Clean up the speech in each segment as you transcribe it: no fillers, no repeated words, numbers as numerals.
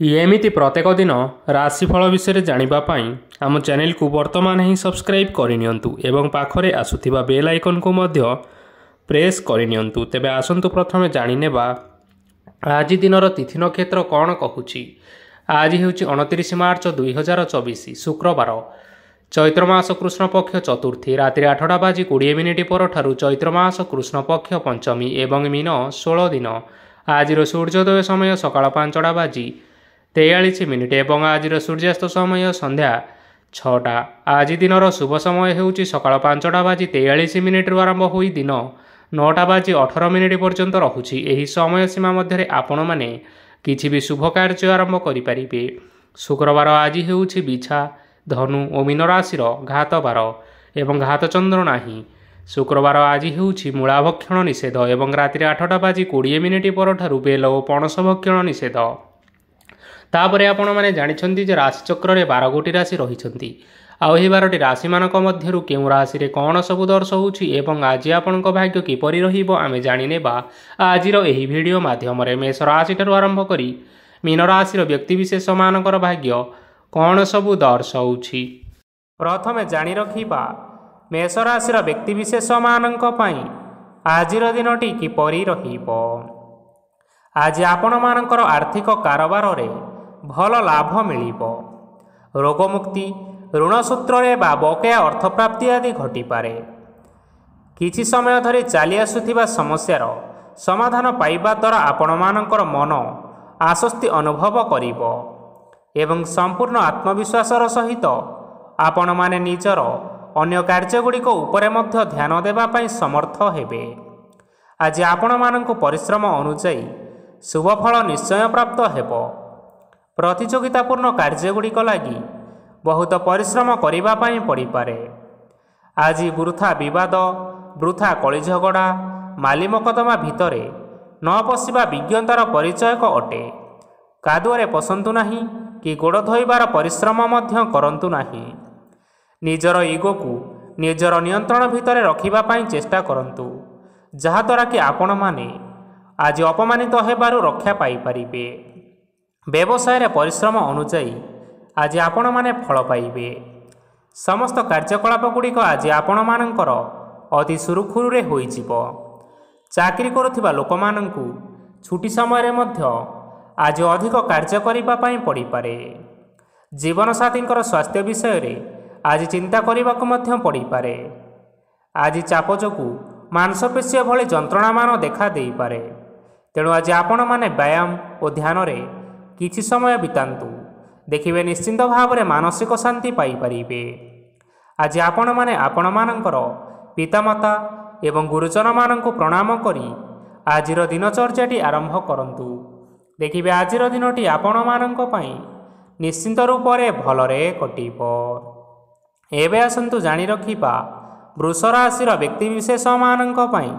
एमिति प्रत्येक दिन राशिफल विषय जानापी आम चैनल को वर्तमान ही सब्सक्राइब करनियंतु एवं पाखरे आसुथिबा बेल आइकन को मध्य प्रेस करनियंतु। तेबे आसंतु प्रथमे जानिनेबा आज दिनर तिथि नक्षत्र कौन कहूची। आज हेउची 29 मार्च 2024 शुक्रवार चैत्र मास कृष्ण पक्ष चतुर्थी रात्रि 8:20 पर चैत्र मास कृष्ण पक्ष पंचमी एवं मीन 16 दिन। आज सूर्योदय समय सकाळ 5:43 एवं आज सूर्यास्त समय संध्या 6टा। आज दिनर शुभ समय हेउची सकाळ 5:43 आरंभ होई दिन 9:18 पर्यंत रहुची। एही समय सीमा मध्य आपण माने किछि भी शुभ कार्य आरंभ करिपारिबे। शुक्रवार आज हेउची बिछा धनु और मीन राशि घात बार एवं घात चंद्र नाही। शुक्रवार आज हेउची मूला भक्षण निषेध एवं रात्रि 8:20 पर बेल और पणस भक्षण निषेध। तापरे आपण माने जानिछंती जे राशि चक्र रे 12 गोटी राशि रहिछंती। आउ एही 12टी राशि मानक मध्यरु केउ राशि रे कोन सब दर्श होउची एवं आज आपनक भाग्य किपरि रहिबो आमे जानिनेबा आजिर एही वीडियो माध्यम रे मेष राशि ठारु आरंभ करी मीन राशि रो व्यक्ति विशेष मानकर भाग्य कोन सब दर्शाउछि। प्रथमे जानि रखिबा मेष राशि रो व्यक्ति विशेष मानक पई आजिर दिनटी किपरि रहिबो। आज आपण मानकर आर्थिक कारोबार रे भल लाभ मिलिबो। रोगमुक्ति ऋण सूत्र बा बकेया अर्थ प्राप्ति आदि घटिपारे। किछि समय धरी चली आसुथिबा समस्यार समाधान पाइबा द्वारा आपण मानकर मन आश्वस्ति अनुभव करिबो एवं संपूर्ण आत्मविश्वासर सहित आपण माने निजर अन्य कार्यगुड़िक उपरे मध्य ध्यान देबा पई समर्थ हेबे। आज आपण मानक परिश्रम अनुसायी शुभ फल निश्चय प्राप्त हेबो। प्रतियोगितापूर्ण कार्यगुड़िक लगी बहुत परिश्रम करिबा पई पड़िपारे। आज वृथा विवाद वृथा कली झगड़ा माली मकदमा भितरे न पशिबा विज्ञतार परिचयक अटे। कादुअरे पसंतु नाही कि गोड़ धोइबार परिश्रम मध्य करंतु नाही। निजर इगो को निजर नियंत्रण भितरे रखिबा पई चेष्टा करंतु जहाद्वारा कि आपण माने आज अपमानित हेबारु रक्षा पाई परिबे। व्यवसाय रे परिश्रम अनुसायी आज आपण माने फल पाइबे। समस्त कार्यकलाप गुड़िक आज आपण मानकर अति सुरुखुरुरे होई जिवो। चाकरी करुथिबा लोक माननकु छुट्टी समय रे मध्य आज अधिक कार्य करिबा पई पड़ी पारे। जीवन साथींकर स्वास्थ्य विषय रे आज चिंता करिबाकु मध्य पड़ी पारे। आज चाप जोगु मांसपेशी भली जंत्रणा मान देखा देई पारे। तेणु आज आपण माने व्यायाम और ध्यान रे किछि समय बितांतु देखिबे निश्चिंत भाव रे मानसिक शांति पाई परिबे। आज आपण माने आपण मानकर पितामाता एवं गुरुजन माननकु प्रणाम करी आजिर दिनचर्याटी आरंभ करंतु। देखिबे आजिर दिनटी आपण माननक पई निश्चिंत रूप रे भलरे कटिबो। एबे आसंतु जानि रखिबा वृष राशि रो व्यक्ति विशेष माननक पई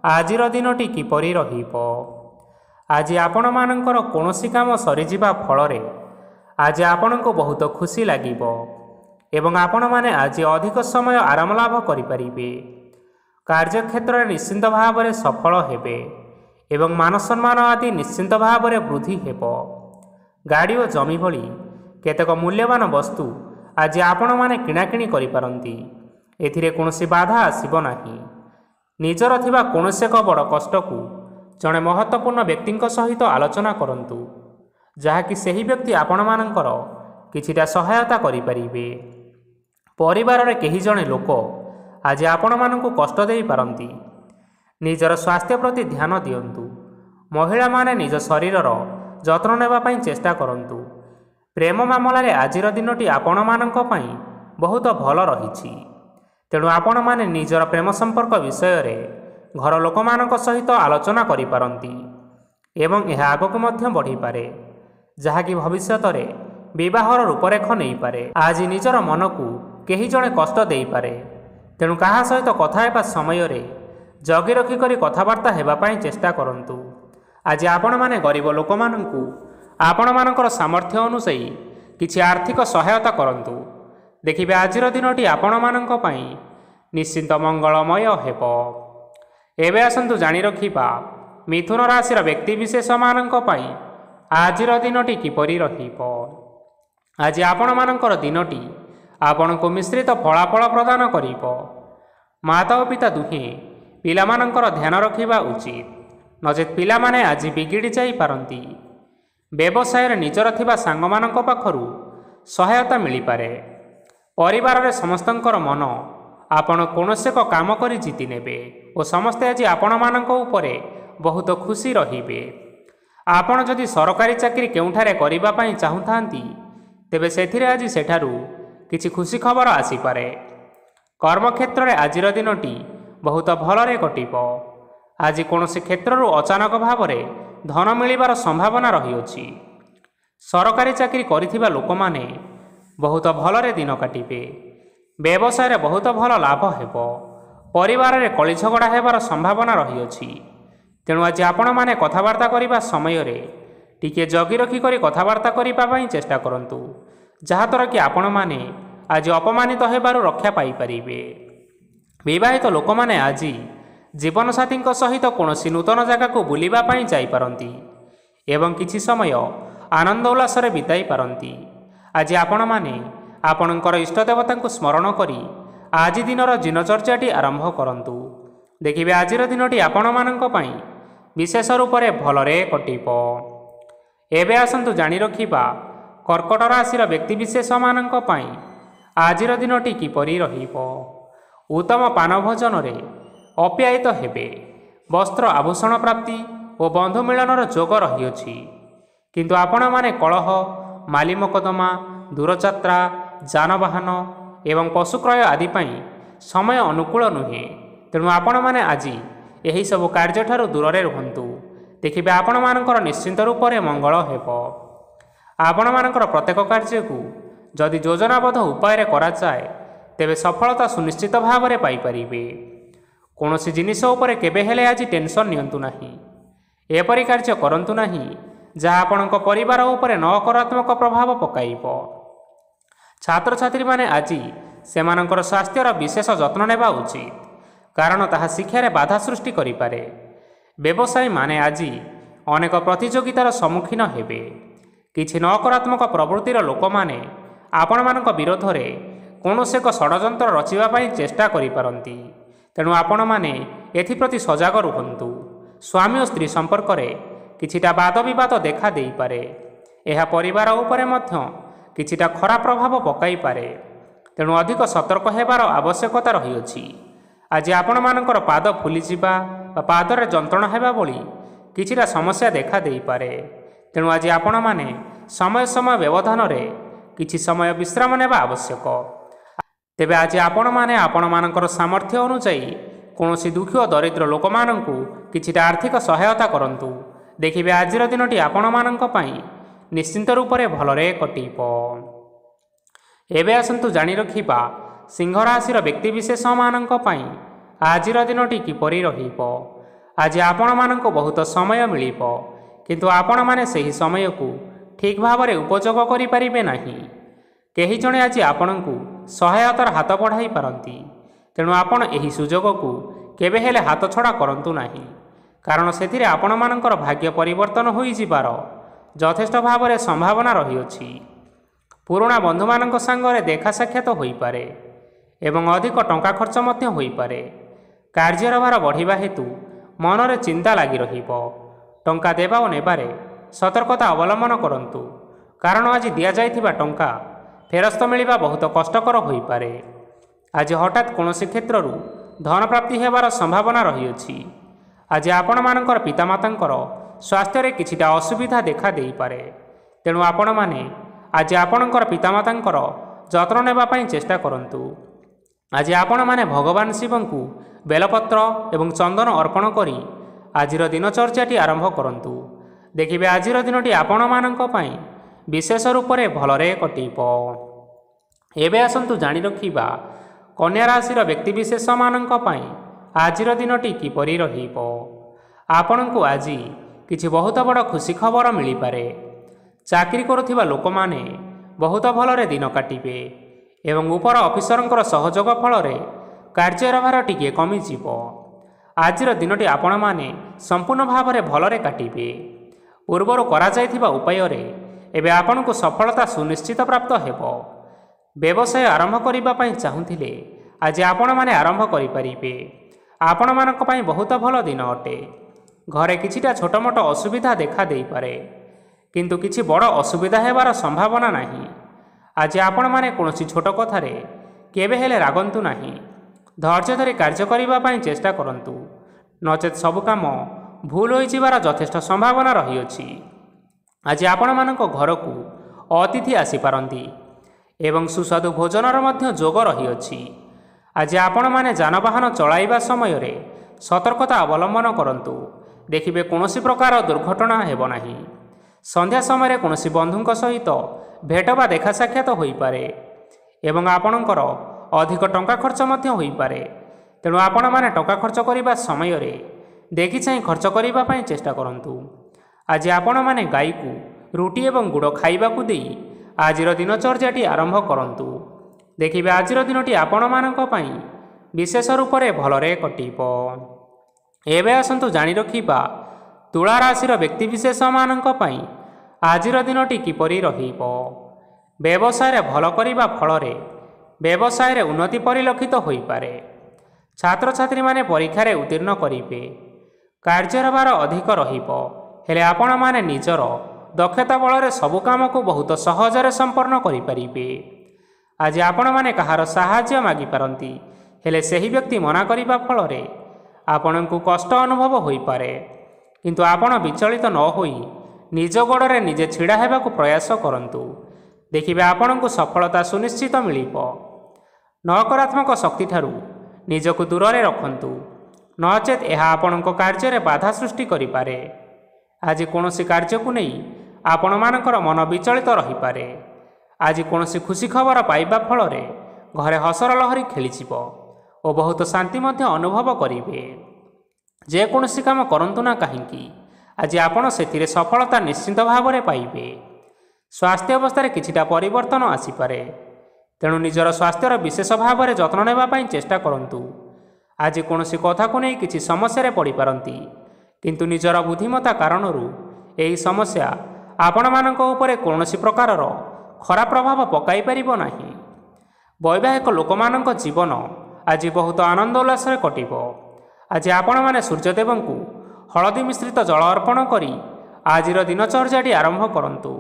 आजिर दिनटी किपरि रहिबो। आज आपण मानकर कोनोसी काम सरीजिबा फलरे आज आपनको बहुत खुशी लागिबो एवं आपण माने आज अधिक समय आराम लाभ करि परिबे। कार्यक्षेत्र रे निश्चिंत भाव रे सफल हेबे एवं मान सम्मान आदि निश्चिंत भाव रे वृद्धि हेबो। गाड़ी और जमी भली केतेक मूल्यवान वस्तु आज आपण माने किणाकिणी करि पारंती। एथिरे कोनोसी बाधा आसीबो नाही। निजर थिबा कोनोसी एक बड़ कष्ट को जड़े महत्वपूर्ण व्यक्ति सहित आलोचना करंतु जहाँकि सही व्यक्ति आपण मानकर किछिटा सहायता करिपारिबे। परिवार रे केही जणे लोक आज आपण मानकु कष्ट देई पारंती। निजर स्वास्थ्य प्रति ध्यान दियंतु। महिला माने निज शरीरर जत्न नेबा पई चेष्टा करंतु। प्रेम मामला रे आजिर दिनटी आपण मानक पई बहुत भल रहिछि। तेणु आपण माने निजर प्रेम संपर्क विषय रे घर लोक मानक सहित आलोचना करि पारंती एवं यह आगक मध्य बढ़ी पारे जहाँकि भविष्यत रे विवाहर रूपरेख नहीं पारे। आज निजर मन को केही जणे कष्ट देई पारे। तेणु कहा सहित कथा हेबा समय रे जगी रखी करी कथबार्ता हेबा पई चेष्टा करंतु। आज आपण माने गरीब लोक माननकु आपण मानकर सामर्थ्य अनुसायी किछि आर्थिक सहायता करंतु। देखिबे आजिर दिनटी आपण माननक पई निश्चिंत मंगलमय हेबो। एबे आसंतु जानि रखिबा मिथुन राशि व्यक्ति विशेष मानक पई ଆଜିର ଦିନଟି କିପରି ରହିବ? ଆଜି ଆପଣମାନଙ୍କର ଦିନଟି ଆପଣଙ୍କୁ ମିଶ୍ରିତ ଫଳାଫଳ ପ୍ରଦାନ କରିବ। ମାତା ଓ ପିତା ଦୁହେଁ ପିଲାମାନଙ୍କର ଧ୍ୟାନ ରଖିବା ଉଚିତ, ନଚେତ୍ ପିଲାମାନେ ଆଜି ବିଗିଡ଼ି ଯାଇପାରନ୍ତି। ବ୍ୟବସାୟରେ ନିଜର ଥିବା ସାଙ୍ଗମାନଙ୍କ ପାଖରୁ ସହାୟତା ମିଳିପାରେ। ପରିବାରରେ ସମସ୍ତଙ୍କର ମନ ଆପଣ କୌଣସି ଏକ କାମ କରି ଜିତି ନେବେ ଓ ସମସ୍ତେ ଆଜି ଆପଣମାନଙ୍କ ଉପରେ ବହୁତ ଖୁସି ରହିବେ। ଆପଣ ଯଦି ସରକାରୀ ଚାକିରି କେଉଁଠାରେ କରିବା ପାଇଁ ଚାହୁଁଥାନ୍ତି, ତେବେ ସେଥିରେ ଆଜି ସେଠାରୁ କିଛି ଖୁସି ଖବର ଆସିପାରେ। କର୍ମକ୍ଷେତ୍ରରେ ଆଜିର ଦିନଟି ବହୁତ ଭଲରେ କଟିବ। ଆଜି କୌଣସି କ୍ଷେତ୍ରରୁ ଅଚାନକ ଭାବରେ ଧନ ମିଳିବାର ସମ୍ଭାବନା ରହିଅଛି। ସରକାରୀ ଚାକିରି କରିଥିବା ଲୋକମାନେ ବହୁତ ଭଲରେ ଦିନ କାଟିବେ। ବ୍ୟବସାୟରେ ବହୁତ ଭଲ ଲାଭ ହେବ। ପରିବାରରେ କଳିଝଗଡ଼ା ହେବାର ସମ୍ଭାବନା ରହିଅଛି। ତେଣୁ ଆଜି ଆପଣମାନେ କଥାବାର୍ତ୍ତା କରିବା ସମୟରେ ଟିକିଏ ଜଗି ରଖି କରି କଥାବାର୍ତ୍ତା କରିବା ପାଇଁ ଚେଷ୍ଟା କରନ୍ତୁ, ଯାହାଦ୍ୱାରା କି ଆପଣମାନେ ଆଜି ଅପମାନିତ ହେବାରୁ ରକ୍ଷା ପାଇପାରିବେ। ବିବାହିତ ଲୋକମାନେ ଆଜି ଜୀବନସାଥୀଙ୍କ ସହିତ କୌଣସି ନୂତନ ଜାଗାକୁ ବୁଲିବା ପାଇଁ ଯାଇପାରନ୍ତି ଏବଂ କିଛି ସମୟ ଆନନ୍ଦ ଉଲ୍ଲାସରେ ବିତାଇ ପାରନ୍ତି। ଆଜି ଆପଣମାନେ ଆପଣଙ୍କର ଇଷ୍ଟଦେବତାଙ୍କୁ ସ୍ମରଣ କରି ଆଜି ଦିନର ଦିନଚର୍ଯ୍ୟାଟି ଆରମ୍ଭ କରନ୍ତୁ। ଦେଖିବେ ଆଜିର ଦିନଟି ଆପଣମାନଙ୍କ ପାଇଁ ବିଶେଷ ରୂପରେ ଭଲରେ କଟିବ। ଏବେ ଆସନ୍ତୁ ଜାଣି ରଖିବା କର୍କଟ ରାଶିର ବ୍ୟକ୍ତିବିଶେଷମାନଙ୍କ ପାଇଁ ଆଜିର ଦିନଟି କିପରି ରହିବ। ଉତ୍ତମ ପାନ ଭୋଜନରେ ଅପ୍ୟାୟିତ ହେବେ। ବସ୍ତ୍ର ଆଭୂଷଣ ପ୍ରାପ୍ତି ଓ ବନ୍ଧୁ ମିଳନର ଯୋଗ ରହିଅଛି। କିନ୍ତୁ ଆପଣମାନେ କଳହ, ମାଲି ମକଦ୍ଦମା, ଦୂରଯାତ୍ରା, ଯାନବାହନ ଏବଂ ପଶୁ କ୍ରୟ ଆଦି ପାଇଁ ସମୟ ଅନୁକୂଳ ନୁହେଁ। ତେଣୁ ଆପଣମାନେ ଆଜି ଏହିସବୁ କାର୍ଯ୍ୟଠାରୁ ଦୂରରେ ରୁହନ୍ତୁ। ଦେଖିବେ ଆପଣମାନଙ୍କର ନିଶ୍ଚିନ୍ତ ରୂପରେ ମଙ୍ଗଳ ହେବ। ଆପଣମାନଙ୍କର ପ୍ରତ୍ୟେକ କାର୍ଯ୍ୟକୁ ଯଦି ଯୋଜନାବଦ୍ଧ ଉପାୟରେ କରାଯାଏ, ତେବେ ସଫଳତା ସୁନିଶ୍ଚିତ ଭାବରେ ପାଇପାରିବେ। କୌଣସି ଜିନିଷ ଉପରେ କେବେ ହେଲେ ଆଜି ଟେନସନ୍ ନିଅନ୍ତୁ ନାହିଁ। ଏପରି କାର୍ଯ୍ୟ କରନ୍ତୁ ନାହିଁ ଯାହା ଆପଣଙ୍କ ପରିବାର ଉପରେ ନକାରାତ୍ମକ ପ୍ରଭାବ ପକାଇବ। ଛାତ୍ରଛାତ୍ରୀମାନେ ଆଜି ସେମାନଙ୍କର ସ୍ୱାସ୍ଥ୍ୟର ବିଶେଷ ଯତ୍ନ ନେବା ଉଚିତ, କାରଣ ତାହା ଶିକ୍ଷାରେ ବାଧା ସୃଷ୍ଟି କରିପାରେ। ବ୍ୟବସାୟୀମାନେ ଆଜି ଅନେକ ପ୍ରତିଯୋଗିତାର ସମ୍ମୁଖୀନ ହେବେ। କିଛି ନକାରାତ୍ମକ ପ୍ରବୃତ୍ତିର ଲୋକମାନେ ଆପଣମାନଙ୍କ ବିରୋଧରେ କୌଣସି ଏକ ଷଡ଼ଯନ୍ତ୍ର ରଚିବା ପାଇଁ ଚେଷ୍ଟା କରିପାରନ୍ତି। ତେଣୁ ଆପଣମାନେ ଏଥିପ୍ରତି ସଜାଗ ରୁହନ୍ତୁ। ସ୍ୱାମୀ ଓ ସ୍ତ୍ରୀ ସମ୍ପର୍କରେ କିଛିଟା ବାଦବିବାଦ ଦେଖା ଦେଇପାରେ। ଏହା ପରିବାର ଉପରେ ମଧ୍ୟ କିଛିଟା ଖରାପ ପ୍ରଭାବ ପକାଇପାରେ। ତେଣୁ ଅଧିକ ସତର୍କ ହେବାର ଆବଶ୍ୟକତା ରହିଅଛି। ଆଜି ଆପଣମାନଙ୍କର ପାଦ ଫୁଲିଯିବା ବା ପାଦରେ ଯନ୍ତ୍ରଣା ହେବା ଭଳି କିଛିଟା ସମସ୍ୟା ଦେଖା ଦେଇପାରେ। ତେଣୁ ଆଜି ଆପଣମାନେ ସମୟ ବ୍ୟବଧାନରେ କିଛି ସମୟ ବିଶ୍ରାମ ନେବା ଆବଶ୍ୟକ। ତେବେ ଆଜି ଆପଣମାନେ ଆପଣମାନଙ୍କର ସାମର୍ଥ୍ୟ ଅନୁଯାୟୀ କୌଣସି ଦୁଃଖୀ ଓ ଦରିଦ୍ର ଲୋକମାନଙ୍କୁ କିଛିଟା ଆର୍ଥିକ ସହାୟତା କରନ୍ତୁ। ଦେଖିବେ ଆଜିର ଦିନଟି ଆପଣମାନଙ୍କ ପାଇଁ ନିଶ୍ଚିନ୍ତ ରୂପରେ ଭଲରେ କଟିବ। ଏବେ ଆସନ୍ତୁ ଜାଣି ରଖିବା ସିଂହ ରାଶିର ବ୍ୟକ୍ତିବିଶେଷମାନଙ୍କ ପାଇଁ ଆଜିର ଦିନଟି କିପରି ରହିବ। ଆଜି ଆପଣମାନଙ୍କୁ ବହୁତ ସମୟ ମିଳିବ, କିନ୍ତୁ ଆପଣମାନେ ସେହି ସମୟକୁ ଠିକ୍ ଭାବରେ ଉପଯୋଗ କରିପାରିବେ ନାହିଁ। କେହି ଜଣେ ଆଜି ଆପଣଙ୍କୁ ସହାୟତାର ହାତ ବଢ଼ାଇ ପାରନ୍ତି। ତେଣୁ ଆପଣ ଏହି ସୁଯୋଗକୁ କେବେ ହେଲେ ହାତଛଡ଼ା କରନ୍ତୁ ନାହିଁ, କାରଣ ସେଥିରେ ଆପଣମାନଙ୍କର ଭାଗ୍ୟ ପରିବର୍ତ୍ତନ ହୋଇଯିବାର ଯଥେଷ୍ଟ ଭାବରେ ସମ୍ଭାବନା ରହିଅଛି। ପୁରୁଣା ବନ୍ଧୁମାନଙ୍କ ସାଙ୍ଗରେ ଦେଖା ସାକ୍ଷାତ ହୋଇପାରେ ଏବଂ ଅଧିକ ଟଙ୍କା ଖର୍ଚ୍ଚ ମଧ୍ୟ ହୋଇପାରେ। କାର୍ଯ୍ୟର ଭାର ବଢ଼ିବା ହେତୁ ମନରେ ଚିନ୍ତା ଲାଗି ରହିବ। ଟଙ୍କା ଦେବା ଓ ନେବାରେ ସତର୍କତା ଅବଲମ୍ବନ କରନ୍ତୁ, କାରଣ ଆଜି ଦିଆଯାଇଥିବା ଟଙ୍କା ଫେରସ୍ତ ମିଳିବା ବହୁତ କଷ୍ଟକର ହୋଇପାରେ। ଆଜି ହଠାତ୍ କୌଣସି କ୍ଷେତ୍ରରୁ ଧନ ପ୍ରାପ୍ତି ହେବାର ସମ୍ଭାବନା ରହିଅଛି। ଆଜି ଆପଣମାନଙ୍କର ପିତାମାତାଙ୍କର ସ୍ୱାସ୍ଥ୍ୟରେ କିଛିଟା ଅସୁବିଧା ଦେଖା ଦେଇପାରେ। ତେଣୁ ଆପଣମାନେ ଆଜି ଆପଣଙ୍କର ପିତାମାତାଙ୍କର ଯତ୍ନ ନେବା ପାଇଁ ଚେଷ୍ଟା କରନ୍ତୁ। ଆଜି ଆପଣମାନେ ଭଗବାନ ଶିବଙ୍କୁ ବେଲପତ୍ର ଏବଂ ଚନ୍ଦନ ଅର୍ପଣ କରି ଆଜିର ଦିନଚର୍ଯ୍ୟାଟି ଆରମ୍ଭ କରନ୍ତୁ। ଦେଖିବେ ଆଜିର ଦିନଟି ଆପଣମାନଙ୍କ ପାଇଁ ବିଶେଷ ରୂପରେ ଭଲରେ କଟିବ। ଏବେ ଆସନ୍ତୁ ଜାଣି ରଖିବା କନ୍ୟା ରାଶିର ବ୍ୟକ୍ତିବିଶେଷମାନଙ୍କ ପାଇଁ ଆଜିର ଦିନଟି କିପରି ରହିବ। ଆପଣଙ୍କୁ ଆଜି କିଛି ବହୁତ ବଡ଼ ଖୁସି ଖବର ମିଳିପାରେ। ଚାକିରି କରୁଥିବା ଲୋକମାନେ ବହୁତ ଭଲରେ ଦିନ କାଟିବେ ଏବଂ ଉପର ଅଫିସରଙ୍କର ସହଯୋଗ ଫଳରେ କାର୍ଯ୍ୟର ଭାର ଟିକିଏ କମିଯିବ। ଆଜିର ଦିନଟି ଆପଣମାନେ ସମ୍ପୂର୍ଣ୍ଣ ଭାବରେ ଭଲରେ କାଟିବେ। ପୂର୍ବରୁ କରାଯାଇଥିବା ଉପାୟରେ ଏବେ ଆପଣଙ୍କୁ ସଫଳତା ସୁନିଶ୍ଚିତ ପ୍ରାପ୍ତ ହେବ। ବ୍ୟବସାୟ ଆରମ୍ଭ କରିବା ପାଇଁ ଚାହୁଁଥିଲେ ଆଜି ଆପଣମାନେ ଆରମ୍ଭ କରିପାରିବେ। ଆପଣମାନଙ୍କ ପାଇଁ ବହୁତ ଭଲ ଦିନ ଅଟେ। ଘରେ କିଛିଟା ଛୋଟମୋଟ ଅସୁବିଧା ଦେଖା ଦେଇପାରେ, କିନ୍ତୁ କିଛି ବଡ଼ ଅସୁବିଧା ହେବାର ସମ୍ଭାବନା ନାହିଁ। ଆଜି ଆପଣମାନେ କୌଣସି ଛୋଟ କଥାରେ କେବେ ହେଲେ ରାଗନ୍ତୁ ନାହିଁ। ଧୈର୍ଯ୍ୟ ଧରି କାର୍ଯ୍ୟ କରିବା ପାଇଁ ଚେଷ୍ଟା କରନ୍ତୁ, ନଚେତ୍ ସବୁ କାମ ଭୁଲ ହୋଇଯିବାର ଯଥେଷ୍ଟ ସମ୍ଭାବନା ରହିଅଛି। ଆଜି ଆପଣମାନଙ୍କ ଘରକୁ ଅତିଥି ଆସିପାରନ୍ତି ଏବଂ ସୁସ୍ୱାଦୁ ଭୋଜନର ମଧ୍ୟ ଯୋଗ ରହିଅଛି। ଆଜି ଆପଣମାନେ ଯାନବାହନ ଚଳାଇବା ସମୟରେ ସତର୍କତା ଅବଲମ୍ବନ କରନ୍ତୁ। ଦେଖିବେ କୌଣସି ପ୍ରକାର ଦୁର୍ଘଟଣା ହେବ ନାହିଁ। ସନ୍ଧ୍ୟା ସମୟରେ କୌଣସି ବନ୍ଧୁଙ୍କ ସହିତ ଭେଟ ବା ଦେଖା ସାକ୍ଷାତ ହୋଇପାରେ ଏବଂ ଆପଣଙ୍କର ଅଧିକ ଟଙ୍କା ଖର୍ଚ୍ଚ ମଧ୍ୟ ହୋଇପାରେ। ତେଣୁ ଆପଣମାନେ ଟଙ୍କା ଖର୍ଚ୍ଚ କରିବା ସମୟରେ ଦେଖି ଚାହିଁ ଖର୍ଚ୍ଚ କରିବା ପାଇଁ ଚେଷ୍ଟା କରନ୍ତୁ। ଆଜି ଆପଣମାନେ ଗାଈକୁ ରୁଟି ଏବଂ ଗୁଡ଼ ଖାଇବାକୁ ଦେଇ ଆଜିର ଦିନଚର୍ଯ୍ୟାଟି ଆରମ୍ଭ କରନ୍ତୁ। ଦେଖିବେ ଆଜିର ଦିନଟି ଆପଣମାନଙ୍କ ପାଇଁ ବିଶେଷ ରୂପରେ ଭଲରେ କଟିବ। ଏବେ ଆସନ୍ତୁ ଜାଣି ରଖିବା ତୁଳା ରାଶିର ବ୍ୟକ୍ତିବିଶେଷମାନଙ୍କ ପାଇଁ ଆଜିର ଦିନଟି କିପରି ରହିବ। ବ୍ୟବସାୟରେ ଭଲ କରିବା ଫଳରେ ବ୍ୟବସାୟରେ ଉନ୍ନତି ପରିଲକ୍ଷିତ ହୋଇପାରେ। ଛାତ୍ରଛାତ୍ରୀମାନେ ପରୀକ୍ଷାରେ ଉତ୍ତୀର୍ଣ୍ଣ କରିବେ। କାର୍ଯ୍ୟର ଭାର ଅଧିକ ରହିବ, ହେଲେ ଆପଣମାନେ ନିଜର ଦକ୍ଷତା ବଳରେ ସବୁ କାମକୁ ବହୁତ ସହଜରେ ସମ୍ପନ୍ନ କରିପାରିବେ। ଆଜି ଆପଣମାନେ କାହାର ସାହାଯ୍ୟ ମାଗିପାରନ୍ତି, ହେଲେ ସେହି ବ୍ୟକ୍ତି ମନା କରିବା ଫଳରେ ଆପଣଙ୍କୁ କଷ୍ଟ ଅନୁଭବ ହୋଇପାରେ। କିନ୍ତୁ ଆପଣ ବିଚଳିତ ନ ହୋଇ ନିଜ ଗୋଡ଼ରେ ନିଜେ ଛିଡ଼ା ହେବାକୁ ପ୍ରୟାସ କରନ୍ତୁ। ଦେଖିବେ ଆପଣଙ୍କୁ ସଫଳତା ସୁନିଶ୍ଚିତ ମିଳିବ। ନକାରାତ୍ମକ ଶକ୍ତିଠାରୁ ନିଜକୁ ଦୂରରେ ରଖନ୍ତୁ, ନଚେତ୍ ଏହା ଆପଣଙ୍କ କାର୍ଯ୍ୟରେ ବାଧା ସୃଷ୍ଟି କରିପାରେ। ଆଜି କୌଣସି କାର୍ଯ୍ୟକୁ ନେଇ ଆପଣମାନଙ୍କର ମନ ବିଚଳିତ ରହିପାରେ। ଆଜି କୌଣସି ଖୁସି ଖବର ପାଇବା ଫଳରେ ଘରେ ହସର ଲହରୀ ଖେଳିଯିବ ଓ ବହୁତ ଶାନ୍ତି ମଧ୍ୟ ଅନୁଭବ କରିବେ। ଯେକୌଣସି କାମ କରନ୍ତୁ ନା କାହିଁକି, ଆଜି ଆପଣ ସେଥିରେ ସଫଳତା ନିଶ୍ଚିତ ଭାବରେ ପାଇବେ। ସ୍ୱାସ୍ଥ୍ୟ ଅବସ୍ଥାରେ କିଛିଟା ପରିବର୍ତ୍ତନ ଆସିପାରେ, ତେଣୁ ନିଜର ସ୍ୱାସ୍ଥ୍ୟର ବିଶେଷ ଭାବରେ ଯତ୍ନ ନେବା ପାଇଁ ଚେଷ୍ଟା କରନ୍ତୁ। ଆଜି କୌଣସି କଥାକୁ ନେଇ କିଛି ସମସ୍ୟାରେ ପଡ଼ିପାରନ୍ତି, କିନ୍ତୁ ନିଜର ବୁଦ୍ଧିମତ୍ତା କାରଣରୁ ଏହି ସମସ୍ୟା ଆପଣମାନଙ୍କ ଉପରେ କୌଣସି ପ୍ରକାରର ଖରାପ ପ୍ରଭାବ ପକାଇ ପାରିବ ନାହିଁ। ବୈବାହିକ ଲୋକମାନଙ୍କ ଜୀବନ ଆଜି ବହୁତ ଆନନ୍ଦ ଉଲ୍ଲାସରେ କଟିବ। ଆଜି ଆପଣମାନେ ସୂର୍ଯ୍ୟଦେବଙ୍କୁ ହଳଦୀ ମିଶ୍ରିତ ଜଳ ଅର୍ପଣ କରି ଆଜିର ଦିନଚର୍ଯ୍ୟାଟି ଆରମ୍ଭ କରନ୍ତୁ।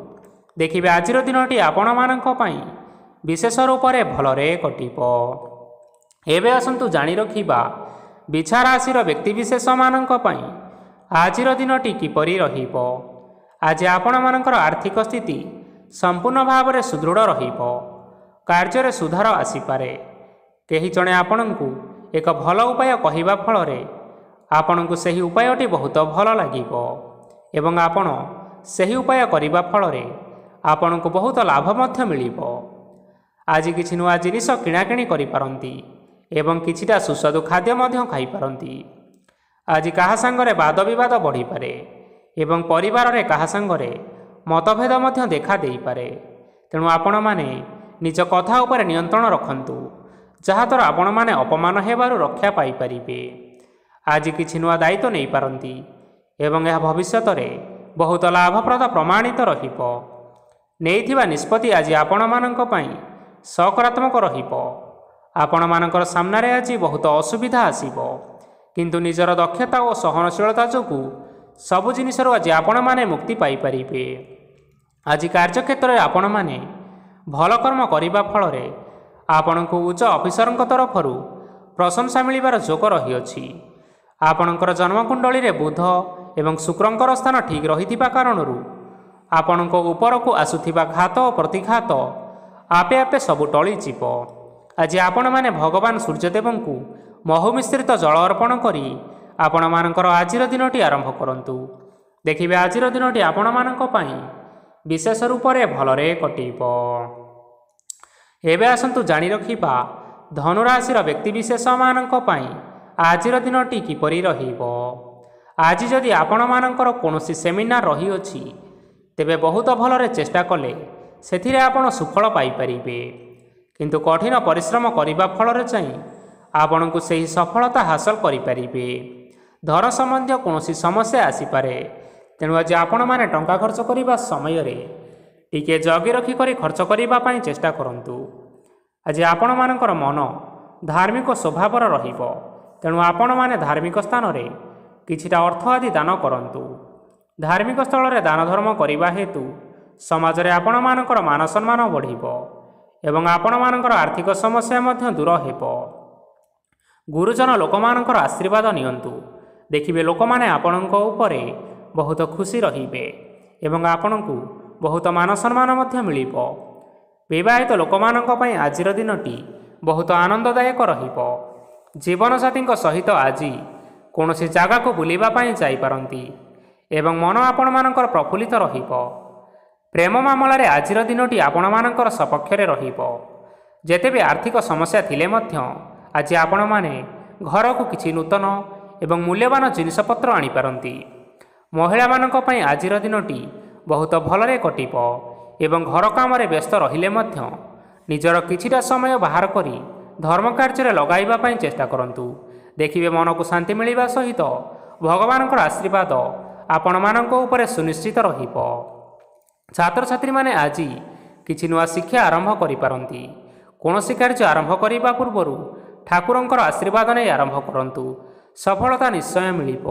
ଦେଖିବେ ଆଜିର ଦିନଟି ଆପଣମାନଙ୍କ ପାଇଁ ବିଶେଷ ରୂପରେ ଭଲରେ କଟିବ। ଏବେ ଆସନ୍ତୁ ଜାଣି ରଖିବା ବିଛା ରାଶିର ବ୍ୟକ୍ତିବିଶେଷମାନଙ୍କ ପାଇଁ ଆଜିର ଦିନଟି କିପରି ରହିବ। ଆଜି ଆପଣମାନଙ୍କର ଆର୍ଥିକ ସ୍ଥିତି ସମ୍ପୂର୍ଣ୍ଣ ଭାବରେ ସୁଦୃଢ଼ ରହିବ। କାର୍ଯ୍ୟରେ ସୁଧାର ଆସିପାରେ। କେହି ଜଣେ ଆପଣଙ୍କୁ ଏକ ଭଲ ଉପାୟ କହିବା ଫଳରେ ଆପଣଙ୍କୁ ସେହି ଉପାୟଟି ବହୁତ ଭଲ ଲାଗିବ ଏବଂ ଆପଣ ସେହି ଉପାୟ କରିବା ଫଳରେ ଆପଣଙ୍କୁ ବହୁତ ଲାଭ ମଧ୍ୟ ମିଳିବ। ଆଜି କିଛି ନୂଆ ଜିନିଷ କିଣାକିଣି କରିପାରନ୍ତି ଏବଂ କିଛିଟା ସୁସ୍ୱାଦୁ ଖାଦ୍ୟ ମଧ୍ୟ ଖାଇପାରନ୍ତି। ଆଜି କାହା ସାଙ୍ଗରେ ବାଦ ବିବାଦ ବଢ଼ିପାରେ ଏବଂ ପରିବାରରେ କାହା ସାଙ୍ଗରେ ମତଭେଦ ମଧ୍ୟ ଦେଖା ଦେଇପାରେ। ତେଣୁ ଆପଣମାନେ ନିଜ କଥା ଉପରେ ନିୟନ୍ତ୍ରଣ ରଖନ୍ତୁ, ଯାହାଦ୍ୱାରା ଆପଣମାନେ ଅପମାନ ହେବାରୁ ରକ୍ଷା ପାଇପାରିବେ। ଆଜି କିଛି ନୂଆ ଦାୟିତ୍ୱ ନେଇପାରନ୍ତି ଏବଂ ଏହା ଭବିଷ୍ୟତରେ ବହୁତ ଲାଭପ୍ରଦ ପ୍ରମାଣିତ ରହିବ। ନେଇଥିବା ନିଷ୍ପତ୍ତି ଆଜି ଆପଣମାନଙ୍କ ପାଇଁ ସକାରାତ୍ମକ ରହିବ। ଆପଣମାନଙ୍କର ସାମ୍ନାରେ ଆଜି ବହୁତ ଅସୁବିଧା ଆସିବ, କିନ୍ତୁ ନିଜର ଦକ୍ଷତା ଓ ସହନଶୀଳତା ଯୋଗୁଁ ସବୁ ଜିନିଷରୁ ଆଜି ଆପଣମାନେ ମୁକ୍ତି ପାଇପାରିବେ। ଆଜି କାର୍ଯ୍ୟକ୍ଷେତ୍ରରେ ଆପଣମାନେ ଭଲ କର୍ମ କରିବା ଫଳରେ ଆପଣଙ୍କୁ ଉଚ୍ଚ ଅଫିସରଙ୍କ ତରଫରୁ ପ୍ରଶଂସା ମିଳିବାର ଯୋଗ ରହିଅଛି। ଆପଣଙ୍କର ଜନ୍ମକୁଣ୍ଡଳୀରେ ବୁଧ ଏବଂ ଶୁକ୍ରଙ୍କର ସ୍ଥାନ ଠିକ୍ ରହିଥିବା କାରଣରୁ ଆପଣଙ୍କ ଉପରକୁ ଆସୁଥିବା ଘାତ ଓ ପ୍ରତିଘାତ ଆପେ ଆପେ ସବୁ ଟଳିଯିବ। ଆଜି ଆପଣମାନେ ଭଗବାନ ସୂର୍ଯ୍ୟଦେବଙ୍କୁ ମହୁ ମିଶ୍ରିତ ଜଳ ଅର୍ପଣ କରି ଆପଣମାନଙ୍କର ଆଜିର ଦିନଟି ଆରମ୍ଭ କରନ୍ତୁ। ଦେଖିବେ ଆଜିର ଦିନଟି ଆପଣମାନଙ୍କ ପାଇଁ ବିଶେଷ ରୂପରେ ଭଲରେ କଟିବ। ଏବେ ଆସନ୍ତୁ ଜାଣି ରଖିବା ଧନୁରାଶିର ବ୍ୟକ୍ତିବିଶେଷମାନଙ୍କ ପାଇଁ ଆଜିର ଦିନଟି କିପରି ରହିବ। ଆଜି ଯଦି ଆପଣମାନଙ୍କର କୌଣସି ସେମିନାର ରହିଅଛି, ତେବେ ବହୁତ ଭଲରେ ଚେଷ୍ଟା କଲେ ସେଥିରେ ଆପଣ ସୁଫଳ ପାଇପାରିବେ, କିନ୍ତୁ କଠିନ ପରିଶ୍ରମ କରିବା ଫଳରେ ଯାଇ ଆପଣଙ୍କୁ ସେହି ସଫଳତା ହାସଲ କରିପାରିବେ। ଧନ ସମ୍ବନ୍ଧୀୟ କୌଣସି ସମସ୍ୟା ଆସିପାରେ, ତେଣୁ ଆଜି ଆପଣମାନେ ଟଙ୍କା ଖର୍ଚ୍ଚ କରିବା ସମୟରେ ଟିକିଏ ଜଗି ରଖିକରି ଖର୍ଚ୍ଚ କରିବା ପାଇଁ ଚେଷ୍ଟା କରନ୍ତୁ। ଆଜି ଆପଣମାନଙ୍କର ମନ ଧାର୍ମିକ ସ୍ୱଭାବର ରହିବ। ତେଣୁ ଆପଣମାନେ ଧାର୍ମିକ ସ୍ଥାନରେ କିଛିଟା ଅର୍ଥ ଆଦି ଦାନ କରନ୍ତୁ। ଧାର୍ମିକ ସ୍ଥଳରେ ଦାନ ଧର୍ମ କରିବା ହେତୁ ସମାଜରେ ଆପଣମାନଙ୍କର ମାନ ସମ୍ମାନ ବଢ଼ିବ ଏବଂ ଆପଣମାନଙ୍କର ଆର୍ଥିକ ସମସ୍ୟା ମଧ୍ୟ ଦୂର ହେବ। ଗୁରୁଜନ ଲୋକମାନଙ୍କର ଆଶୀର୍ବାଦ ନିଅନ୍ତୁ। ଦେଖିବେ ଲୋକମାନେ ଆପଣଙ୍କ ଉପରେ ବହୁତ ଖୁସି ରହିବେ ଏବଂ ଆପଣଙ୍କୁ ବହୁତ ମାନ ସମ୍ମାନ ମଧ୍ୟ ମିଳିବ। ବିବାହିତ ଲୋକମାନଙ୍କ ପାଇଁ ଆଜିର ଦିନଟି ବହୁତ ଆନନ୍ଦଦାୟକ ରହିବ। ଜୀବନସାଥୀଙ୍କ ସହିତ ଆଜି କୌଣସି ଜାଗାକୁ ବୁଲିବା ପାଇଁ ଯାଇପାରନ୍ତି ଏବଂ ମନ ଆପଣମାନଙ୍କର ପ୍ରଫୁଲ୍ଲିତ ରହିବ। ପ୍ରେମ ମାମଲାରେ ଆଜିର ଦିନଟି ଆପଣମାନଙ୍କର ସପକ୍ଷରେ ରହିବ। ଯେତେ ବି ଆର୍ଥିକ ସମସ୍ୟା ଥିଲେ ମଧ୍ୟ ଆଜି ଆପଣମାନେ ଘରକୁ କିଛି ନୂତନ ଏବଂ ମୂଲ୍ୟବାନ ଜିନିଷପତ୍ର ଆଣିପାରନ୍ତି। ମହିଳାମାନଙ୍କ ପାଇଁ ଆଜିର ଦିନଟି ବହୁତ ଭଲରେ କଟିବ ଏବଂ ଘର କାମରେ ବ୍ୟସ୍ତ ରହିଲେ ମଧ୍ୟ ନିଜର କିଛିଟା ସମୟ ବାହାର କରି ଧର୍ମ କାର୍ଯ୍ୟରେ ଲଗାଇବା ପାଇଁ ଚେଷ୍ଟା କରନ୍ତୁ। ଦେଖିବେ ମନକୁ ଶାନ୍ତି ମିଳିବା ସହିତ ଭଗବାନଙ୍କର ଆଶୀର୍ବାଦ ଆପଣମାନଙ୍କ ଉପରେ ସୁନିଶ୍ଚିତ ରହିବ। ଛାତ୍ରଛାତ୍ରୀମାନେ ଆଜି କିଛି ନୂଆ ଶିକ୍ଷା ଆରମ୍ଭ କରିପାରନ୍ତି। କୌଣସି କାର୍ଯ୍ୟ ଆରମ୍ଭ କରିବା ପୂର୍ବରୁ ଠାକୁରଙ୍କର ଆଶୀର୍ବାଦ ନେଇ ଆରମ୍ଭ କରନ୍ତୁ। ସଫଳତା ନିଶ୍ଚୟ ମିଳିବ।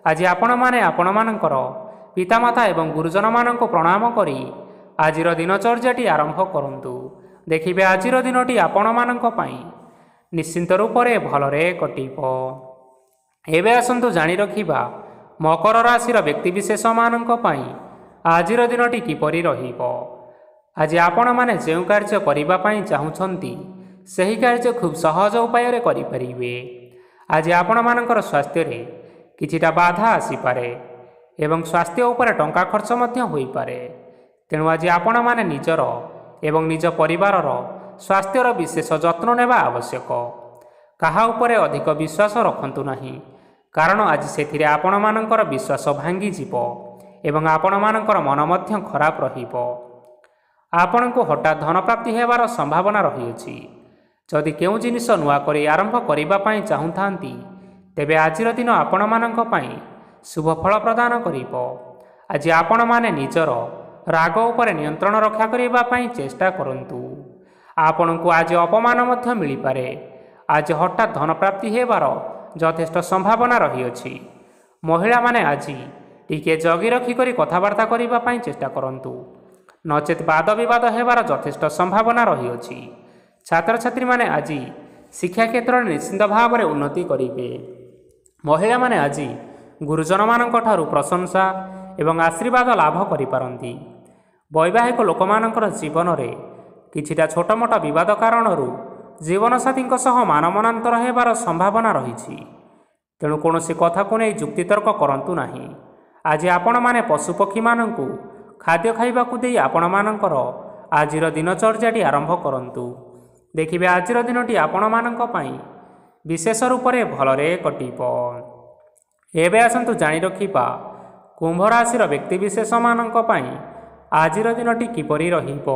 ଆଜି ଆପଣମାନେ ଆପଣମାନଙ୍କର ପିତାମାତା ଏବଂ ଗୁରୁଜନମାନଙ୍କୁ ପ୍ରଣାମ କରି ଆଜିର ଦିନଚର୍ଯ୍ୟାଟି ଆରମ୍ଭ କରନ୍ତୁ। ଦେଖିବେ ଆଜିର ଦିନଟି ଆପଣମାନଙ୍କ ପାଇଁ ନିଶ୍ଚିନ୍ତ ରୂପରେ ଭଲରେ କଟିବ। ଏବେ ଆସନ୍ତୁ ଜାଣି ରଖିବା ମକର ରାଶିର ବ୍ୟକ୍ତିବିଶେଷମାନଙ୍କ ପାଇଁ ଆଜିର ଦିନଟି କିପରି ରହିବ। ଆଜି ଆପଣମାନେ ଯେଉଁ କାର୍ଯ୍ୟ କରିବା ପାଇଁ ଚାହୁଁଛନ୍ତି ସେହି କାର୍ଯ୍ୟ ଖୁବ୍ ସହଜ ଉପାୟରେ କରିପାରିବେ। ଆଜି ଆପଣମାନଙ୍କର ସ୍ୱାସ୍ଥ୍ୟରେ କିଛିଟା ବାଧା ଆସିପାରେ ଏବଂ ସ୍ୱାସ୍ଥ୍ୟ ଉପରେ ଟଙ୍କା ଖର୍ଚ୍ଚ ମଧ୍ୟ ହୋଇପାରେ। ତେଣୁ ଆଜି ଆପଣମାନେ ନିଜର ଏବଂ ନିଜ ପରିବାରର ସ୍ୱାସ୍ଥ୍ୟର ବିଶେଷ ଯତ୍ନ ନେବା ଆବଶ୍ୟକ। କାହା ଉପରେ ଅଧିକ ବିଶ୍ୱାସ ରଖନ୍ତୁ ନାହିଁ, କାରଣ ଆଜି ସେଥିରେ ଆପଣମାନଙ୍କର ବିଶ୍ୱାସ ଭାଙ୍ଗିଯିବ ଏବଂ ଆପଣମାନଙ୍କର ମନ ମଧ୍ୟ ଖରାପ ରହିବ। ଆପଣଙ୍କୁ ହଠାତ୍ ଧନପ୍ରାପ୍ତି ହେବାର ସମ୍ଭାବନା ରହିଅଛି। ଯଦି କେଉଁ ଜିନିଷ ନୂଆ କରି ଆରମ୍ଭ କରିବା ପାଇଁ ଚାହୁଁଥାନ୍ତି ତେବେ ଆଜିର ଦିନ ଆପଣମାନଙ୍କ ପାଇଁ ଶୁଭ ଫଳ ପ୍ରଦାନ କରିବ। ଆଜି ଆପଣମାନେ ନିଜର ରାଗ ଉପରେ ନିୟନ୍ତ୍ରଣ ରକ୍ଷା କରିବା ପାଇଁ ଚେଷ୍ଟା କରନ୍ତୁ। ଆପଣଙ୍କୁ ଆଜି ଅପମାନ ମଧ୍ୟ ମିଳିପାରେ। ଆଜି ହଠାତ୍ ଧନପ୍ରାପ୍ତି ହେବାର ଯଥେଷ୍ଟ ସମ୍ଭାବନା ରହିଅଛି। ମହିଳାମାନେ ଆଜି ଟିକିଏ ଜଗି ରଖିକରି କଥାବାର୍ତ୍ତା କରିବା ପାଇଁ ଚେଷ୍ଟା କରନ୍ତୁ, ନଚେତ୍ ବାଦ ବିବାଦ ହେବାର ଯଥେଷ୍ଟ ସମ୍ଭାବନା ରହିଅଛି। ଛାତ୍ରଛାତ୍ରୀମାନେ ଆଜି ଶିକ୍ଷା କ୍ଷେତ୍ରରେ ନିଶ୍ଚିନ୍ତ ଭାବରେ ଉନ୍ନତି କରିବେ। ମହିଳାମାନେ ଆଜି ଗୁରୁଜନମାନଙ୍କ ଠାରୁ ପ୍ରଶଂସା ଏବଂ ଆଶୀର୍ବାଦ ଲାଭ କରିପାରନ୍ତି। ବୈବାହିକ ଲୋକମାନଙ୍କର ଜୀବନରେ କିଛିଟା ଛୋଟମୋଟ ବିବାଦ କାରଣରୁ ଜୀବନସାଥୀଙ୍କ ସହ ମାନମନାନ୍ତର ହେବାର ସମ୍ଭାବନା ରହିଛି। ତେଣୁ କୌଣସି କଥାକୁ ନେଇ ଯୁକ୍ତିତର୍କ କରନ୍ତୁ ନାହିଁ। ଆଜି ଆପଣମାନେ ପଶୁପକ୍ଷୀମାନଙ୍କୁ ଖାଦ୍ୟ ଖାଇବାକୁ ଦେଇ ଆପଣମାନଙ୍କର ଆଜିର ଦିନଚର୍ଯ୍ୟାଟି ଆରମ୍ଭ କରନ୍ତୁ। ଦେଖିବେ ଆଜିର ଦିନଟି ଆପଣମାନଙ୍କ ପାଇଁ ବିଶେଷ ରୂପରେ ଭଲରେ କଟିବ। ଏବେ ଆସନ୍ତୁ ଜାଣି ରଖିବା କୁମ୍ଭ ରାଶିର ବ୍ୟକ୍ତିବିଶେଷମାନଙ୍କ ପାଇଁ ଆଜିର ଦିନଟି କିପରି ରହିବ।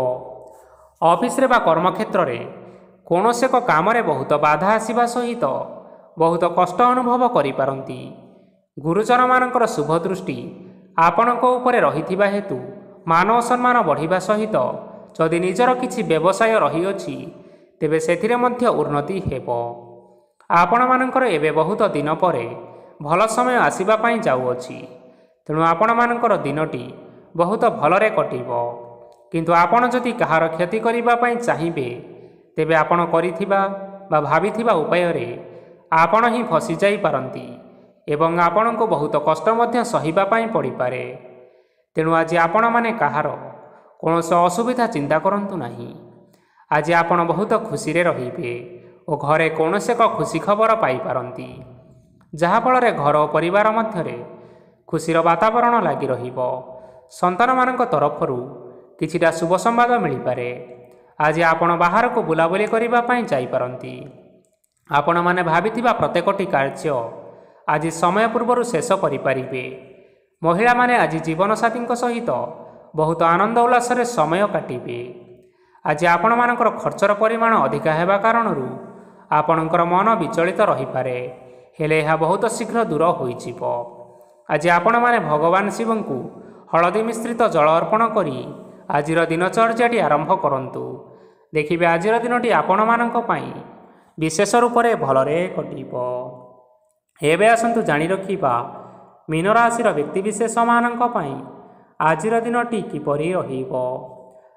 ଅଫିସରେ ବା କର୍ମକ୍ଷେତ୍ରରେ କୌଣସି ଏକ କାମରେ ବହୁତ ବାଧା ଆସିବା ସହିତ ବହୁତ କଷ୍ଟ ଅନୁଭବ କରିପାରନ୍ତି। ଗୁରୁଜନମାନଙ୍କର ଶୁଭ ଦୃଷ୍ଟି ଆପଣଙ୍କ ଉପରେ ରହିଥିବା ହେତୁ ମାନ ଓ ସମ୍ମାନ ବଢ଼ିବା ସହିତ ଯଦି ନିଜର କିଛି ବ୍ୟବସାୟ ରହିଅଛି ତେବେ ସେଥିରେ ମଧ୍ୟ ଉନ୍ନତି ହେବ। ଆପଣମାନଙ୍କର ଏବେ ବହୁତ ଦିନ ପରେ ଭଲ ସମୟ ଆସିବା ପାଇଁ ଯାଉଅଛି। ତେଣୁ ଆପଣମାନଙ୍କର ଦିନଟି ବହୁତ ଭଲରେ କଟିବ। କିନ୍ତୁ ଆପଣ ଯଦି କାହାର କ୍ଷତି କରିବା ପାଇଁ ଚାହିଁବେ ତେବେ ଆପଣ କରିଥିବା ବା ଭାବିଥିବା ଉପାୟରେ ଆପଣ ହିଁ ଫସିଯାଇପାରନ୍ତି ଏବଂ ଆପଣଙ୍କୁ ବହୁତ କଷ୍ଟ ମଧ୍ୟ ସହିବା ପାଇଁ ପଡ଼ିପାରେ। ତେଣୁ ଆଜି ଆପଣମାନେ କାହାର କୌଣସି ଅସୁବିଧା ଚିନ୍ତା କରନ୍ତୁ ନାହିଁ। ଆଜି ଆପଣ ବହୁତ ଖୁସିରେ ରହିବେ ଓ ଘରେ କୌଣସି ଏକ ଖୁସି ଖବର ପାଇପାରନ୍ତି, ଯାହାଫଳରେ ଘର ଓ ପରିବାର ମଧ୍ୟରେ ଖୁସିର ବାତାବରଣ ଲାଗି ରହିବ। ସନ୍ତାନମାନଙ୍କ ତରଫରୁ କିଛିଟା ଶୁଭ ସମ୍ବାଦ ମିଳିପାରେ। ଆଜି ଆପଣ ବାହାରକୁ ବୁଲାବୁଲି କରିବା ପାଇଁ ଯାଇପାରନ୍ତି। ଆପଣମାନେ ଭାବିଥିବା ପ୍ରତ୍ୟେକଟି କାର୍ଯ୍ୟ ଆଜି ସମୟ ପୂର୍ବରୁ ଶେଷ କରିପାରିବେ। ମହିଳାମାନେ ଆଜି ଜୀବନସାଥୀଙ୍କ ସହିତ ବହୁତ ଆନନ୍ଦ ଉଲ୍ଲାସରେ ସମୟ କାଟିବେ। ଆଜି ଆପଣମାନଙ୍କର ଖର୍ଚ୍ଚର ପରିମାଣ ଅଧିକା ହେବା କାରଣରୁ ଆପଣଙ୍କର ମନ ବିଚଳିତ ରହିପାରେ, ହେଲେ ଏହା ବହୁତ ଶୀଘ୍ର ଦୂର ହୋଇଯିବ। ଆଜି ଆପଣମାନେ ଭଗବାନ ଶିବଙ୍କୁ ହଳଦୀ ମିଶ୍ରିତ ଜଳ ଅର୍ପଣ କରି ଆଜିର ଦିନଚର୍ଯ୍ୟାଟି ଆରମ୍ଭ କରନ୍ତୁ। ଦେଖିବେ ଆଜିର ଦିନଟି ଆପଣମାନଙ୍କ ପାଇଁ ବିଶେଷ ରୂପରେ ଭଲରେ କଟିବ। ଏବେ ଆସନ୍ତୁ ଜାଣି ରଖିବା ମୀନ ରାଶିର ବ୍ୟକ୍ତିବିଶେଷମାନଙ୍କ ପାଇଁ ଆଜିର ଦିନଟି କିପରି ରହିବ।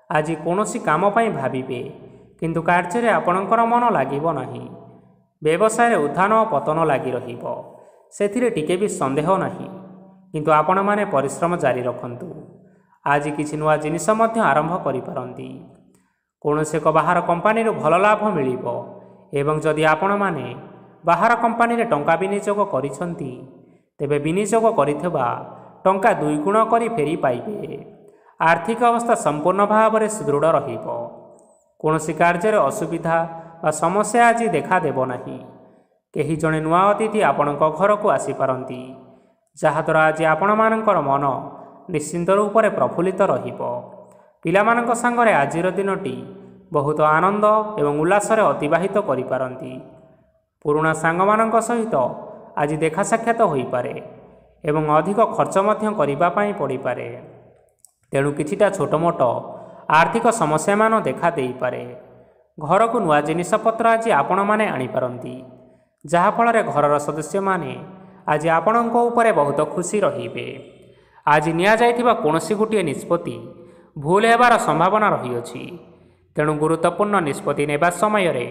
ଆଜି କୌଣସି କାମ ପାଇଁ ଭାବିବେ, କିନ୍ତୁ କାର୍ଯ୍ୟରେ ଆପଣଙ୍କର ମନ ଲାଗିବ ନାହିଁ। ବ୍ୟବସାୟରେ ଉତ୍ଥାନ ଓ ପତନ ଲାଗି ରହିବ, ସେଥିରେ ଟିକେ ବି ସନ୍ଦେହ ନାହିଁ। କିନ୍ତୁ ଆପଣମାନେ ପରିଶ୍ରମ ଜାରି ରଖନ୍ତୁ। ଆଜି କିଛି ନୂଆ ଜିନିଷ ମଧ୍ୟ ଆରମ୍ଭ କରିପାରନ୍ତି। କୌଣସି ଏକ ବାହାର କମ୍ପାନୀରୁ ଭଲ ଲାଭ ମିଳିବ ଏବଂ ଯଦି ଆପଣମାନେ ବାହାର କମ୍ପାନୀରେ ଟଙ୍କା ବିନିଯୋଗ କରିଛନ୍ତି, ତେବେ ବିନିଯୋଗ କରିଥିବା ଟଙ୍କା 2 ଗୁଣ କରି ଫେରି ପାଇବେ। ଆର୍ଥିକ ଅବସ୍ଥା ସମ୍ପୂର୍ଣ୍ଣ ଭାବରେ ସୁଦୃଢ଼ ରହିବ। କୌଣସି କାର୍ଯ୍ୟରେ ଅସୁବିଧା ବା ସମସ୍ୟା ଆଜି ଦେଖାଦେବ ନାହିଁ। କେହି ଜଣେ ନୂଆ ଅତିଥି ଆପଣଙ୍କ ଘରକୁ ଆସିପାରନ୍ତି, ଯାହାଦ୍ୱାରା ଆଜି ଆପଣମାନଙ୍କର ମନ ନିଶ୍ଚିନ୍ତ ରୂପରେ ପ୍ରଫୁଲ୍ଲିତ ରହିବ। ପିଲାମାନଙ୍କ ସାଙ୍ଗରେ ଆଜିର ଦିନଟି ବହୁତ ଆନନ୍ଦ ଏବଂ ଉଲ୍ଲାସରେ ଅତିବାହିତ କରିପାରନ୍ତି। ପୁରୁଣା ସାଙ୍ଗମାନଙ୍କ ସହିତ ଆଜି ଦେଖା ସାକ୍ଷାତ ହୋଇପାରେ ଏବଂ ଅଧିକ ଖର୍ଚ୍ଚ ମଧ୍ୟ କରିବା ପାଇଁ ପଡ଼ିପାରେ। ତେଣୁ କିଛିଟା ଛୋଟମୋଟ ଆର୍ଥିକ ସମସ୍ୟାମାନ ଦେଖା ଦେଇପାରେ। ଘରକୁ ନୂଆ ଜିନିଷପତ୍ର ଆଜି ଆପଣମାନେ ଆଣିପାରନ୍ତି, ଯାହାଫଳରେ ଘରର ସଦସ୍ୟମାନେ ଆଜି ଆପଣଙ୍କ ଉପରେ ବହୁତ ଖୁସି ରହିବେ। ଆଜି ନିଆଯାଇଥିବା କୌଣସି ଗୋଟିଏ ନିଷ୍ପତ୍ତି ଭୁଲ ହେବାର ସମ୍ଭାବନା ରହିଅଛି। ତେଣୁ ଗୁରୁତ୍ୱପୂର୍ଣ୍ଣ ନିଷ୍ପତ୍ତି ନେବା ସମୟରେ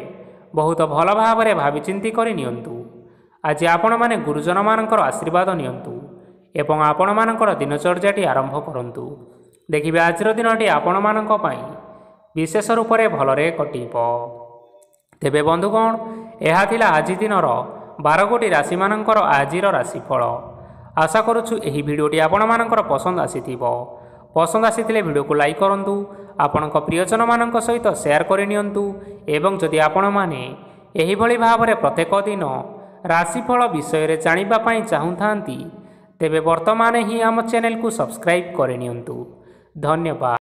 ବହୁତ ଭଲ ଭାବରେ ଭାବିଚିନ୍ତି କରି ନିଅନ୍ତୁ। ଆଜି ଆପଣମାନେ ଗୁରୁଜନମାନଙ୍କର ଆଶୀର୍ବାଦ ନିଅନ୍ତୁ ଏବଂ ଆପଣମାନଙ୍କର ଦିନଚର୍ଯ୍ୟାଟି ଆରମ୍ଭ କରନ୍ତୁ। ଦେଖିବେ ଆଜିର ଦିନଟି ଆପଣମାନଙ୍କ ପାଇଁ ବିଶେଷ ରୂପରେ ଭଲରେ କଟିବ। ତେବେ ବନ୍ଧୁଗଣ, ଏହା ଥିଲା ଆଜି ଦିନର 12ଗୋଟି ରାଶିମାନଙ୍କର ଆଜିର ରାଶିଫଳ। ଆଶା କରୁଛୁ ଏହି ଭିଡ଼ିଓଟି ଆପଣମାନଙ୍କର ପସନ୍ଦ ଆସିଥିବ। ପସନ୍ଦ ଆସିଥିଲେ ଭିଡ଼ିଓକୁ ଲାଇକ୍ କରନ୍ତୁ, ଆପଣଙ୍କ ପ୍ରିୟଜନମାନଙ୍କ ସହିତ ସେୟାର କରିନିଅନ୍ତୁ ଏବଂ ଯଦି ଆପଣମାନେ ଏହିଭଳି ଭାବରେ ପ୍ରତ୍ୟେକ ଦିନ ରାଶିଫଳ ବିଷୟରେ ଜାଣିବା ପାଇଁ ଚାହୁଁଥାନ୍ତି, ତେବେ ବର୍ତ୍ତମାନ ହିଁ ଆମ ଚ୍ୟାନେଲକୁ ସବସ୍କ୍ରାଇବ୍ କରିନିଅନ୍ତୁ। ଧନ୍ୟବାଦ।